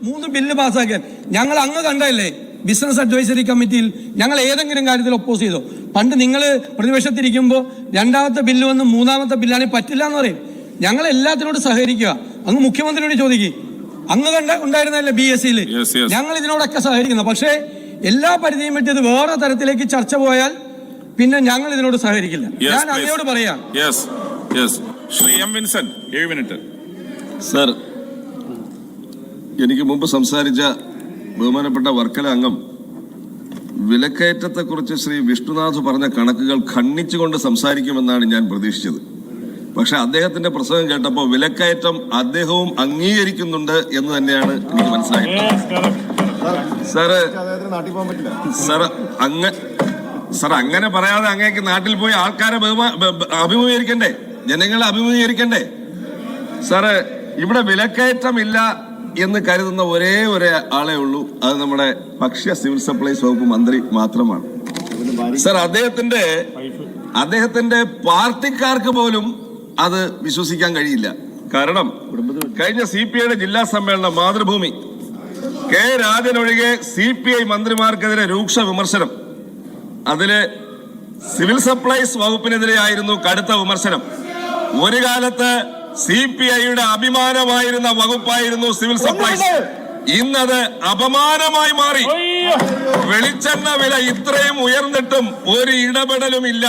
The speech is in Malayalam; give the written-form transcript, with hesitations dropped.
3 ബില്ല് പാസ്സാക്കിയാൽ ഞങ്ങൾ അങ്ങ് കണ്ടല്ലേ ബിസിനസ് അഡ്വൈസറി കമ്മിറ്റിയിൽ ഞങ്ങൾ ഏതെങ്കിലും കാര്യത്തിൽ ഒപ്പോസ് ചെയ്തോ? പണ്ട് നിങ്ങൾ പ്രതിപക്ഷത്തിരിക്കുമ്പോൾ 2ാമത്തെ ബില്ല് വന്ന് 3ാമത്തെ ബില്ലാണെങ്കിൽ പറ്റില്ല എന്ന് പറയും. ഞങ്ങൾ എല്ലാത്തിനോട് സഹകരിക്കുക. അങ്ങ് മുഖ്യമന്ത്രിയോട് ചോദിക്കും, അങ്ങ് ഉണ്ടായിരുന്നല്ലേ BSc ഞങ്ങൾ ഇതിനോടൊക്കെ സഹകരിക്കുന്നു. പക്ഷേ എല്ലാ പരിധിയും പറ്റി ഇത് വേറെ തരത്തിലേക്ക് ചർച്ച പോയാൽ പിന്നെ ഞങ്ങൾ ഇതിനോട് സഹകരിക്കില്ല. ഞാൻ അങ്ങയോട് പറയാം. സർ, എനിക്ക് മുമ്പ് സംസാരിച്ച ബഹുമാനപ്പെട്ട വർക്കല അംഗം വിലക്കയറ്റത്തെക്കുറിച്ച് ശ്രീ വിഷ്ണുനാഥ് പറഞ്ഞ കണക്കുകൾ ഖണ്ഡിച്ചുകൊണ്ട് സംസാരിക്കുമെന്നാണ് ഞാൻ പ്രതീക്ഷിച്ചത്. പക്ഷെ അദ്ദേഹത്തിന്റെ പ്രസംഗം കേട്ടപ്പോൾ വിലക്കയറ്റം അദ്ദേഹവും അംഗീകരിക്കുന്നുണ്ട് എന്ന് തന്നെയാണ് എനിക്ക് മനസ്സിലായത്. സാർ അങ്ങനെ പറയാതെ അങ്ങേക്ക് നാട്ടിൽ പോയി ആൾക്കാരെ അഭിമുഖീകരിക്കണ്ടേ, ജനങ്ങളെ അഭിമുഖീകരിക്കണ്ടേ? സാറ്, ഇവിടെ വിലക്കയറ്റമില്ല എന്ന് കരുതുന്ന ഒരേ ആളേ ഉള്ളൂ, അത് നമ്മുടെ ഭക്ഷ്യ സിവിൽ സപ്ലൈസ് വകുപ്പ് മന്ത്രി മാത്രമാണ്. സാർ, അദ്ദേഹത്തിന്റെ പാർട്ടിക്കാർക്ക് പോലും അത് വിശ്വസിക്കാൻ കഴിയില്ല. കാരണം കഴിഞ്ഞ CPIയുടെ ജില്ലാ സമ്മേളനം മാതൃഭൂമി, കെ രാജനൊഴികെ CPI മന്ത്രിമാർക്കെതിരെ രൂക്ഷ വിമർശനം. അതില് സിവിൽ സപ്ലൈസ് വകുപ്പിനെതിരെ ആയിരുന്നു കടുത്ത വിമർശനം. ഒരു കാലത്ത് CPIയുടെ അഭിമാനമായിരുന്ന വകുപ്പായിരുന്നു സിവിൽ സപ്ലൈസ്. ഇന്നത് അപമാനമായി മാറി. വെളിച്ചെണ്ണ വില ഇത്രയും ഉയർന്നിട്ടും ഒരു ഇടപെടലും ഇല്ല.